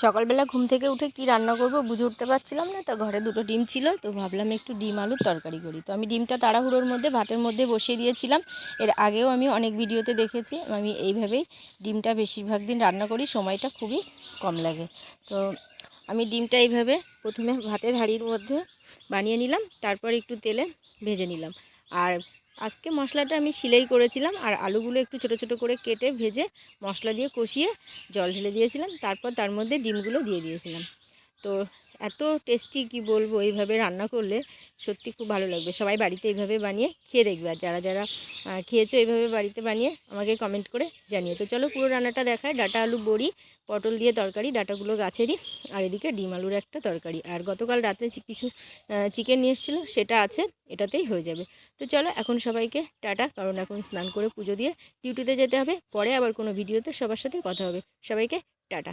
সকালবেলা ঘুম থেকে উঠে কি রান্না করব বুঝে উঠতে পারছিলাম না। তো ঘরে দুটো ডিম ছিল, তো ভাবলাম একটু ডিম আলুর তরকারি করি। তো আমি ডিমটা তাড়াহুড়োর মধ্যে ভাতের মধ্যে বসিয়ে দিয়েছিলাম। এর আগেও আমি অনেক ভিডিওতে দেখেছি, আমি এইভাবেই ডিমটা বেশিরভাগ দিন রান্না করি, সময়টা খুবই কম লাগে। তো আমি ডিমটা এইভাবে প্রথমে ভাতের হাঁড়ির মধ্যে বানিয়ে নিলাম, তারপর একটু তেলে ভেজে নিলাম। আর আজকে মশলাটা আমি সিলাই করেছিলাম, আর আলুগুলো একটু ছোট ছোট করে কেটে ভেজে মশলা দিয়ে কষিয়ে জল ঢেলে দিয়েছিলাম, তারপর তার মধ্যে ডিমগুলো দিয়ে দিয়েছিলাম। তো এত টেস্টি কি বলবো, এইভাবে রান্না করলে সত্যি খুব ভালো লাগবে। সবাই বাড়িতে এইভাবে বানিয়ে খেয়ে দেখবে, আর যারা যারা খেয়েছো এইভাবে বাড়িতে বানিয়ে আমাকে কমেন্ট করে জানিও। তো চলো পুরো রান্নাটা দেখায়। ডাঁটা আলু বড়ি পটল দিয়ে তরকারি, ডাঁটাগুলো গাছেরই, আর এদিকে ডিম আলুর একটা তরকারি। আর গতকাল রাত্রে কিছু চিকেন নিয়ে এসেছিলো, সেটা আছে, এটাতেই হয়ে যাবে। তো চলো এখন সবাইকে টাটা, কারণ এখন স্নান করে পুজো দিয়ে ডিউটিতে যেতে হবে। পরে আবার কোনো ভিডিওতে সবার সাথে কথা হবে। সবাইকে টাটা।